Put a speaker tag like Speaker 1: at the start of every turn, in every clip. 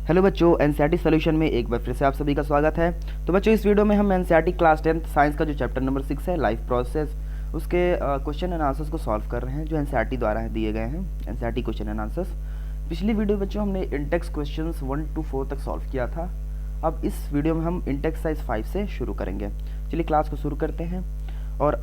Speaker 1: Hello बच्चों, NCERT solution में एक बार फिर से आप सभी का स्वागत है। तो बच्चों, इस वीडियो में हम एनसीईआरटी क्लास 10th साइंस का जो चैप्टर नंबर 6 है लाइफ प्रोसेस, उसके क्वेश्चन एंड आंसर्स को सॉल्व कर रहे हैं जो एनसीईआरटी द्वारा दिए गए हैं। NCERT question and answers. पिछली वीडियो बच्चों हमने इंटेक्स क्वेश्चंस 1 to 4 तक सॉल्व किया था। अब इस वीडियो में हम इंटेक्स साइज 5 से शुरू करेंगे। चलिए क्लास को शुरू करते हैं। और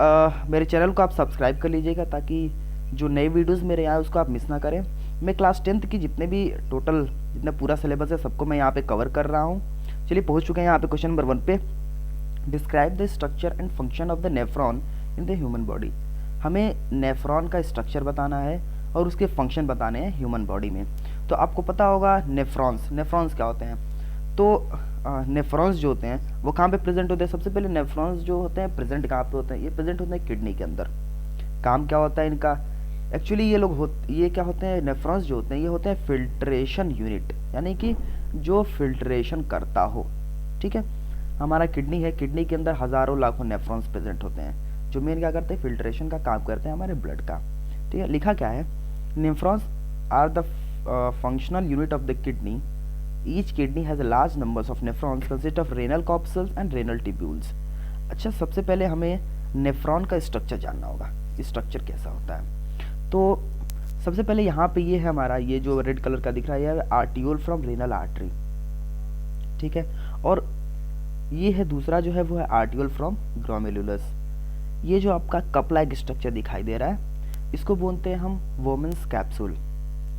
Speaker 1: मेरे चैनल को आप सब्सक्राइब कर लीजिएगा ताकि जो नए वीडियोज़ मेरे आए उसको आप मिस ना करें। मैं क्लास 10th की जितना पूरा सिलेबस है सबको मैं यहाँ पे कवर कर रहा हूँ। चलिए पहुँच चुके हैं यहाँ पे क्वेश्चन नंबर 1 पे। Describe the structure and function of the nephron in the human body. हमें नेफ्रॉन का स्ट्रक्चर बताना है और उसके फंक्शन बताने हैं ह्यूमन बॉडी में। तो आपको पता होगा नेफ्रॉन्स क्या होते हैं। तो नेफ्रॉन्स जो होते हैं वो कहाँ पे प्रेजेंट होते हैं। सबसे पहले नेफ्रॉन्स जो होते हैं प्रेजेंट कहाँ पे होते हैं। ये प्रेजेंट होते हैं किडनी के अंदर। काम क्या होता है इनका। एक्चुअली ये क्या होते हैं, नेफ्रॉन्स जो होते हैं ये होते हैं फिल्ट्रेशन यूनिट, यानी कि जो फिल्ट्रेशन करता हो। ठीक है, हमारा किडनी है, किडनी के अंदर हज़ारों लाखों नेफ्रॉन्स प्रेजेंट होते हैं जो मेन क्या करते हैं, फिल्ट्रेशन का काम करते हैं हमारे ब्लड का। ठीक है, लिखा क्या है, nephrons are the functional unit of the kidney. Each kidney has large numbers of nephrons consist of renal corpuscles and renal tubules. अच्छा, सबसे पहले हमें नेफ्रॉन का स्ट्रक्चर जानना होगा, स्ट्रक्चर कैसा होता है। तो सबसे पहले यहाँ पे ये है हमारा, ये जो रेड कलर का दिख रहा है ये आर्टियोल फ्रॉम रेनल आर्टरी। ठीक है, और ये है दूसरा जो है वो है आर्टियोल फ्रॉम ग्लोमेरुलस। ये जो आपका कप लाइक स्ट्रक्चर दिखाई दे रहा है इसको बोलते हैं हम वोमेंस कैप्सूल।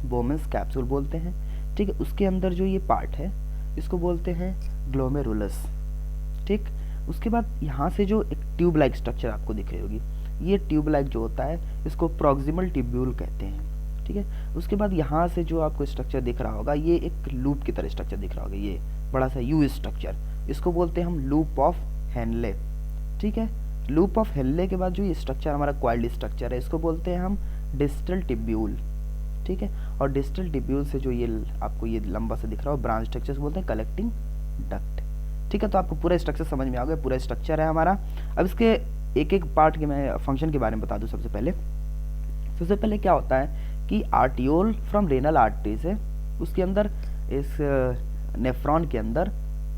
Speaker 1: वोमेंस कैप्सूल बोलते हैं। ठीक है, उसके अंदर जो ये पार्ट है इसको बोलते हैं ग्लोमेरुलस। ठीक, उसके बाद यहाँ से जो एक ट्यूब लाइक स्ट्रक्चर आपको दिख रही होगी, ये ट्यूब लाइक जो होता है इसको प्रॉक्सिमल ट्यूब्यूल कहते हैं। ठीक है, उसके बाद यहाँ से जो आपको स्ट्रक्चर दिख रहा होगा ये एक लूप की तरह स्ट्रक्चर दिख रहा होगा, ये बड़ा सा यू स्ट्रक्चर, इसको बोलते हैं हम लूप ऑफ हेनले। ठीक है, लूप ऑफ हेनले के बाद जो ये स्ट्रक्चर हमारा कॉइल्ड स्ट्रक्चर है इसको बोलते हैं हम डिस्टल ट्यूब्यूल। ठीक है, और डिस्टल ट्यूब्यूल से जो ये आपको ये लंबा सा दिख रहा हो ब्रांच स्ट्रक्चर बोलते हैं कलेक्टिंग डक्ट। ठीक है, तो आपको पूरा स्ट्रक्चर समझ में आ गया, पूरा स्ट्रक्चर है हमारा। अब इसके एक एक पार्ट के मैं फंक्शन के बारे में बता दूं। सबसे पहले क्या होता है कि आर्टियोल फ्रॉम रेनल आर्टरी से उसके अंदर इस नेफ्रॉन के अंदर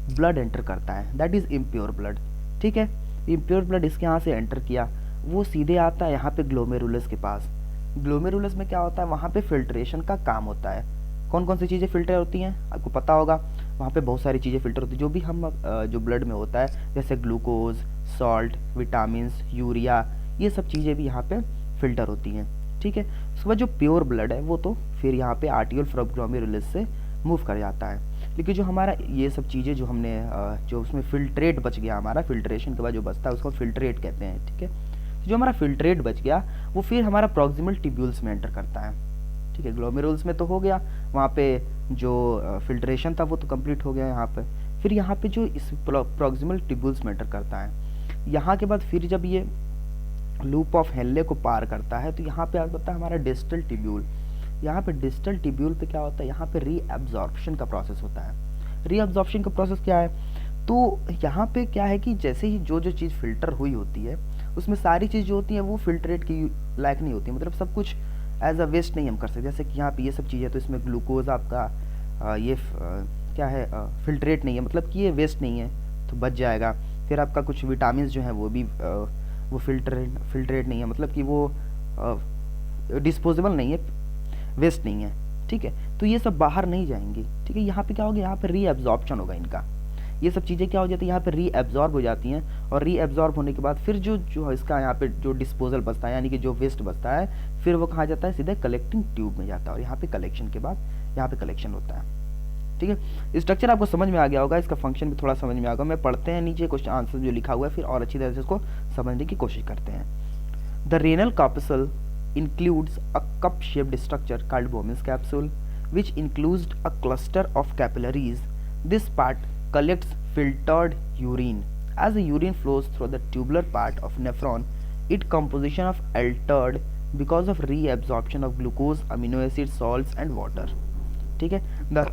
Speaker 1: ब्लड एंटर करता है, दैट इज इम्प्योर ब्लड। ठीक है, इम्प्योर ब्लड इसके यहाँ से एंटर किया, वो सीधे आता है यहाँ पे ग्लोमेरुलस के पास। ग्लोमेरुलस में क्या होता है, वहाँ पे फिल्ट्रेशन का काम होता है। कौन कौन सी चीज़ें फिल्टर होती हैं आपको पता होगा, वहाँ पे बहुत सारी चीज़ें फिल्टर होती है जो भी हम जो ब्लड में होता है, जैसे ग्लूकोज, सॉल्ट, विटामिन्स, यूरिया, ये सब चीज़ें भी यहाँ पे फिल्टर होती हैं। ठीक है, उसके बाद जो प्योर ब्लड है वो तो फिर यहाँ पे आर्टियोल फ्रॉम ग्लोमेरुलस से मूव कर जाता है। लेकिन जो हमारा ये सब चीज़ें जो हमने जो उसमें फिल्ट्रेट बच गया, हमारा फिल्ट्रेशन के बाद जो बचता है उसको फिल्ट्रेट कहते हैं। ठीक है, तो जो हमारा फिल्ट्रेट बच गया वो फिर हमारा प्रॉक्सिमल ट्यूब्यूल्स में एंटर करता है। ठीक है, ग्लोमेरुल्स में तो हो गया, वहाँ पे जो फिल्ट्रेशन था वो तो कंप्लीट हो गया यहाँ पे। फिर यहाँ पे जो इस प्रॉक्सिमल ट्यूब्यूल्स में एंटर करता है, यहाँ के बाद फिर जब ये लूप ऑफ हेनले को पार करता है तो यहाँ पे आता है हमारा डिस्टल ट्यूब्यूल। यहाँ पे डिस्टल ट्यूब्यूल पे क्या होता है, यहाँ पे रीअब्जॉर्प्शन का प्रोसेस होता है। रीअब्जॉर्प्शन का प्रोसेस क्या है, तो यहाँ पे क्या है कि जैसे ही जो चीज़ फिल्टर हुई होती है उसमें सारी चीज़ जो होती है वो फिल्ट्रेट की लायक नहीं होती, मतलब सब कुछ एज अ वेस्ट नहीं हम कर सकते। जैसे कि यहाँ पे ये सब चीज़ें, तो इसमें ग्लूकोज आपका क्या है, फिल्ट्रेट नहीं है, मतलब कि ये वेस्ट नहीं है तो बच जाएगा। फिर आपका कुछ विटामिन जो हैं वो भी वो फिल्ट्रेट नहीं है, मतलब कि वो डिस्पोजेबल नहीं है, वेस्ट नहीं है। ठीक है, तो ये सब बाहर नहीं जाएंगी। ठीक है, यहाँ पे क्या होगा, यहाँ पे रीअब्जॉर्प्शन होगा इनका। ये सब चीज़ें क्या हो जाती है, यहाँ पे रीअब्जॉर्ब हो जाती हैं, और रीअब्जॉर्ब होने के बाद फिर जो इसका यहाँ पे जो डिस्पोजल बचता है, यानी कि जो वेस्ट बचता है, फिर वो कहाँ जाता है, सीधे कलेक्टिंग ट्यूब में जाता है, और यहाँ पे कलेक्शन के बाद यहाँ पे कलेक्शन होता है। ठीक है, स्ट्रक्चर आपको समझ में आ गया होगा, इसका फंक्शन भी थोड़ा समझ में आ गया। मैं पढ़ते हैं नीचे क्वेश्चन आंसर जो लिखा हुआ है, फिर और अच्छी तरह से इसको समझने की कोशिश करते हैं। The renal corpuscle includes a cup-shaped structure called Bowman's capsule, which includes a cluster of capillaries. This part collects filtered urine. As the urine flows through the tubular part of nephron, its composition of altered because of reabsorption of glucose, amino acids, salts, and water. ठीक है, the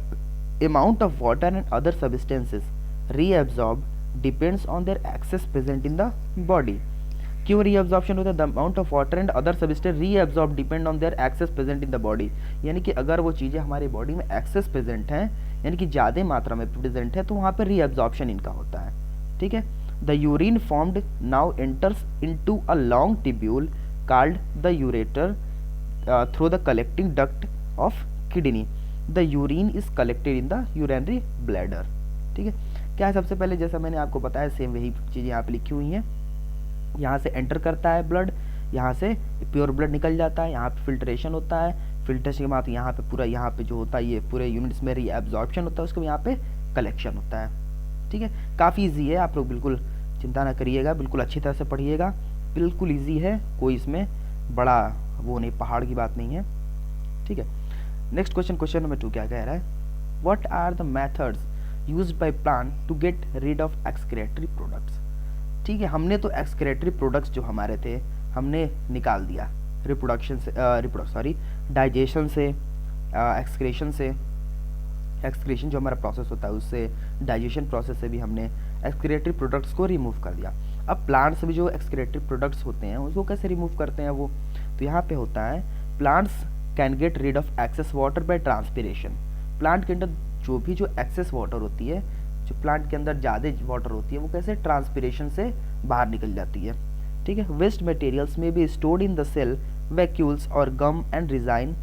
Speaker 1: amount of water and other substances reabsorbed depends on their excess present in the body. क्यों reabsorption होता है, the amount of water and other substance reabsorb depend on their excess present in the body. यानी कि अगर वो चीज़ें हमारी body में एक्सेस प्रेजेंट हैं यानी कि ज़्यादा मात्रा में प्रेजेंट है तो वहाँ पे रीअब्जॉर्प्शन इनका होता है, ठीक है। The urine formed now enters into a long tubule called the ureter through the collecting duct of kidney. The urine is collected in the urinary bladder, ठीक है। क्या है, सबसे पहले जैसा मैंने आपको बताया सेम वही चीज़ें यहाँ पे लिखी हुई हैं। यहाँ से एंटर करता है ब्लड, यहाँ से प्योर ब्लड निकल जाता है, यहाँ पे फिल्ट्रेशन होता है, फिल्ट्रेशन के बाद यहाँ पे पूरा यहाँ पे जो होता है ये पूरे यूनिट्स में रीअब्जॉर्प्शन होता है, उसके बाद यहाँ पे कलेक्शन होता है, ठीक है। काफ़ी ईजी है, आप लोग बिल्कुल चिंता ना करिएगा, बिल्कुल अच्छी तरह से पढ़िएगा, बिल्कुल ईजी है, कोई इसमें बड़ा वो नहीं, पहाड़ की बात नहीं है, ठीक है। नेक्स्ट क्वेश्चन, क्वेश्चन नंबर 2 क्या कह रहा है, what are the methods used by plant to get rid of excretory products, ठीक है। हमने तो एक्सक्रीटरी प्रोडक्ट्स जो हमारे थे हमने निकाल दिया रिप्रोडक्शन से, डाइजेशन से, एक्सक्रीशन से, एक्सक्रीशन जो हमारा प्रोसेस होता है उससे, डाइजेशन प्रोसेस से भी हमने एक्सक्रीटरी प्रोडक्ट्स को रिमूव कर दिया। अब प्लांट से भी जो एक्सक्रीटरी प्रोडक्ट्स होते हैं उसको कैसे रिमूव करते हैं वो, तो यहाँ पे होता है plants can get rid of excess water by transpiration. Plant के अंदर जो भी जो एक्सेस वाटर होती है, जो प्लांट के अंदर ज़्यादा वाटर होती है वो कैसे ट्रांसपिरेशन से बाहर निकल जाती है, ठीक है। वेस्ट मटेरियल्स में भी stored in the cell vacuoles और gum and resin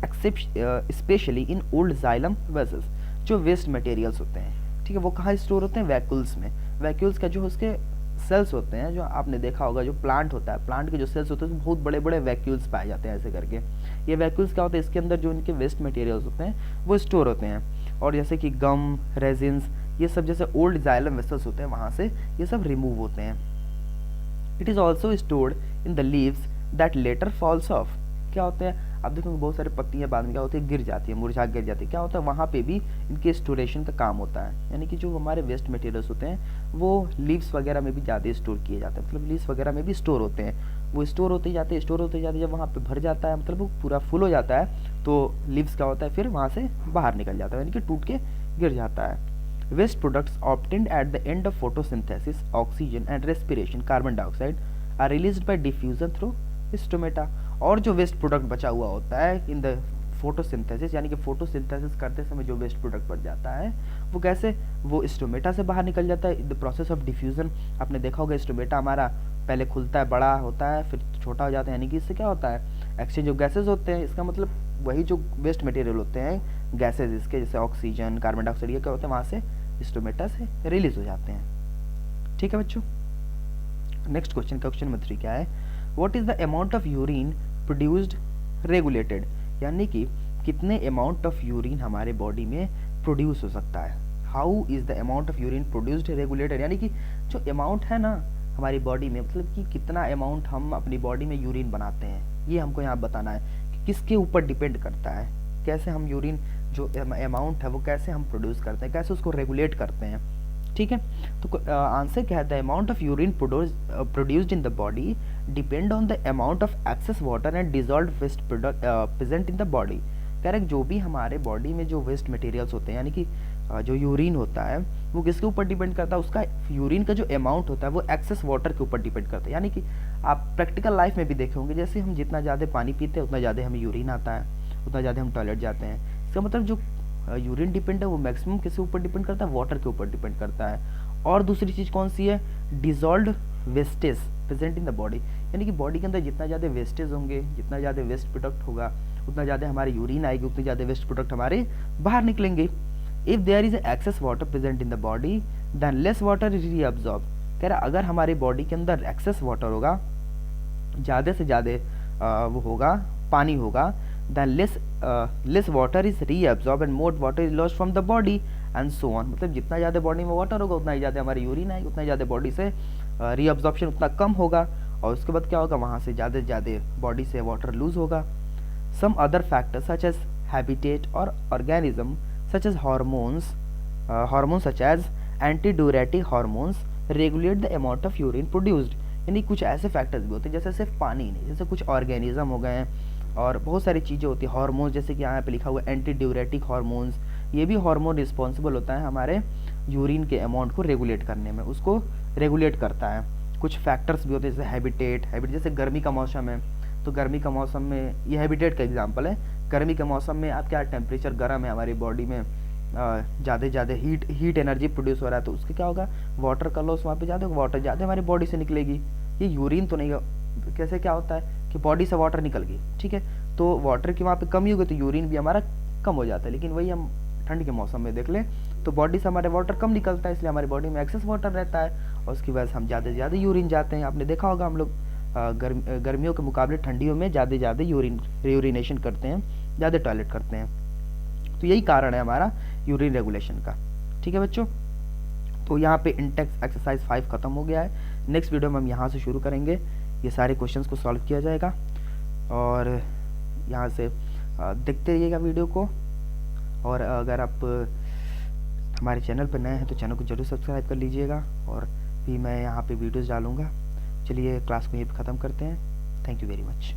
Speaker 1: specially in old xylem vessels. जो वेस्ट मटेरियल्स होते हैं, ठीक है, वो कहाँ स्टोर होते हैं, वैक्यूल्स में। वैक्यूल्स का जो उसके सेल्स होते हैं, जो आपने देखा होगा जो प्लांट होता है, प्लांट के जो सेल्स होते हैं उसमें बहुत बड़े बड़े वैक्यूल्स पाए जाते हैं ऐसे करके। ये वैक्यूल्स क्या होते हैं, इसके अंदर जो इनके वेस्ट मटेरियल्स होते हैं वो स्टोर होते हैं, और जैसे कि गम, रेजिन्स, ये सब जैसे ओल्ड जाइलम वेसल्स होते हैं वहाँ से ये सब रिमूव होते हैं। It is also stored in the leaves that later falls off. क्या होते हैं, आप देखोगे बहुत सारी पत्तियां बाद में क्या होती है, गिर जाती है, मुरझा गिर जाती है। क्या होता है, वहाँ पे भी इनके स्टोरेशन का काम होता है, यानी कि जो हमारे वेस्ट मटेरियल्स होते हैं वो लीव्स वगैरह में भी ज़्यादा स्टोर किए जाते हैं, मतलब लीव्स वगैरह में भी स्टोर होते हैं, वो स्टोर होते जाते हैं, स्टोर होते जाते, जब वहाँ पे भर जाता है, मतलब वो पूरा फुल हो जाता है, तो लीव्स क्या होता है फिर वहाँ से बाहर निकल जाता है, यानी कि टूट के गिर जाता है। Waste products obtained at the end of photosynthesis, oxygen and respiration, carbon dioxide are released by diffusion through stomata। और जो वेस्ट प्रोडक्ट बचा हुआ होता है इन द फोटोसिंथेसिस, यानी कि फोटोसिंथेसिस करते समय जो वेस्ट प्रोडक्ट बच जाता है वो कैसे, वो स्टोमेटा से बाहर निकल जाता है in the process of diffusion. आपने देखा होगा स्टोमेटा हमारा पहले खुलता है, बड़ा होता है, फिर छोटा हो जाता है, यानी कि इससे क्या होता है, एक्सचेंज ऑफ गैसेज होते हैं। इसका मतलब वही जो वेस्ट मटेरियल होते हैं गैसेज इसके, जैसे ऑक्सीजन, कार्बन डाइऑक्साइड, ये क्या होते हैं वहाँ से स्टोमेटा से रिलीज हो जाते हैं, ठीक है बच्चों। नेक्स्ट क्वेश्चन, क्वेश्चन नंबर 3 क्या है, what is the amount of urine produced regulated, यानी कि कितने अमाउंट ऑफ यूरिन हमारे बॉडी में प्रोड्यूस हो सकता है। How is the amount of urine produced regulated, यानी कि जो अमाउंट है ना हमारी बॉडी में, मतलब कि कितना अमाउंट हम अपनी बॉडी में यूरिन बनाते हैं, ये हमको यहाँ बताना है कि किसके ऊपर डिपेंड करता है, कैसे हम यूरिन जो अमाउंट है वो कैसे हम प्रोड्यूस करते हैं, कैसे उसको रेगुलेट करते हैं, ठीक है। तो आंसर क्या है, the amount of urine produced in the body depend on the amount of excess water and dissolved waste product present in the body. Correct, जो भी हमारे बॉडी में जो वेस्ट मटेरियल्स होते हैं, यानी कि जो यूरिन होता है वो किसके ऊपर डिपेंड करता है, उसका यूरिन का जो अमाउंट होता है वो एक्सेस वाटर के ऊपर डिपेंड करता है। यानी कि आप प्रैक्टिकल लाइफ में भी देखे होंगे, जैसे हम जितना ज़्यादा पानी पीते हैं उतना ज़्यादा हमें यूरिन आता है, उतना ज़्यादा हम टॉयलेट जाते हैं। इसका मतलब जो यूरिन डिपेंड है वो मैक्सिमम किसके ऊपर डिपेंड करता है, वाटर के ऊपर डिपेंड करता है। और दूसरी चीज़ कौन सी है, dissolved wastage present in the body, यानी कि बॉडी के अंदर जितना ज़्यादा वेस्टेज होंगे, जितना ज़्यादा वेस्ट प्रोडक्ट होगा, उतना ज़्यादा हमारी यूरिन आएगी, उतनी ज़्यादा वेस्ट प्रोडक्ट हमारे बाहर निकलेंगे। If there is excess water present in the body then less water is reabsorb. कह रहा अगर हमारी बॉडी के अंदर एक्सेस वाटर होगा, ज़्यादा से ज़्यादा वो होगा, पानी होगा, then less water is reabsorbed and more water is lost from the body and so on। मतलब जितना ज़्यादा बॉडी में वाटर होगा उतना ही ज़्यादा हमारी यूरिन आएगी, उतना ज़्यादा बॉडी से रीअब्जॉर्प्शन उतना कम होगा, और उसके बाद क्या होगा, वहाँ से ज़्यादा बॉडी से वाटर लूज होगा। Some other factors such as habitat और organism such as hormones such as antidiuretic hormones regulate the amount of urine produced. यानी कुछ ऐसे फैक्टर्स भी होते हैं, जैसे सिर्फ पानी नहीं, जैसे कुछ ऑर्गेनिज्म हो गए हैं और बहुत सारी चीज़ें होती है, हार्मोन्स, जैसे कि यहाँ पे लिखा हुआ है एंटीड्यूरेटिक हार्मोन्स, ये भी हार्मोन रिस्पॉन्सिबल होता है हमारे यूरिन के अमाउंट को रेगुलेट करने में, उसको रेगुलेट करता है। कुछ फैक्टर्स भी होते हैं जैसे हैबिटेट, जैसे गर्मी का मौसम है तो गर्मी का मौसम में, ये हैबिटेट का एग्जांपल है, गर्मी के मौसम में आप क्या टेम्परेचर गर्म है हमारी बॉडी में, ज़्यादा हीट एनर्जी प्रोड्यूस हो रहा है, तो उसके क्या होगा, वाटर का लॉस वहाँ पे ज़्यादा, वाटर ज़्यादा हमारी बॉडी से निकलेगी। ये यूरिन तो नहीं, कैसे क्या होता है कि बॉडी से वाटर निकल गई, ठीक है, तो वाटर की वहाँ पे कमी होगी तो यूरिन भी हमारा कम हो जाता है। लेकिन वही हम ठंड के मौसम में देख लें तो बॉडी से हमारे वाटर कम निकलता है, इसलिए हमारी बॉडी में एक्सेस वाटर रहता है और उसकी वजह से हम ज़्यादा से ज़्यादा यूरिन जाते हैं। आपने देखा होगा हम लोग गर्मियों के मुकाबले ठंडियों में ज़्यादा यूरिनेशन करते हैं, ज़्यादा टॉयलेट करते हैं। तो यही कारण है हमारा यूरिन रेगुलेशन का। ठीक है बच्चों, तो यहाँ पे इंटेक्स एक्सरसाइज 5 खत्म हो गया है। नेक्स्ट वीडियो में हम यहाँ से शुरू करेंगे, ये सारे क्वेश्चंस को सॉल्व किया जाएगा और यहाँ से देखते रहिएगा वीडियो को। और अगर आप हमारे चैनल पर नए हैं तो चैनल को जरूर सब्सक्राइब कर लीजिएगा और भी मैं यहाँ पे वीडियोस डालूँगा। चलिए क्लास को यहीं पे ख़त्म करते हैं। Thank you very much.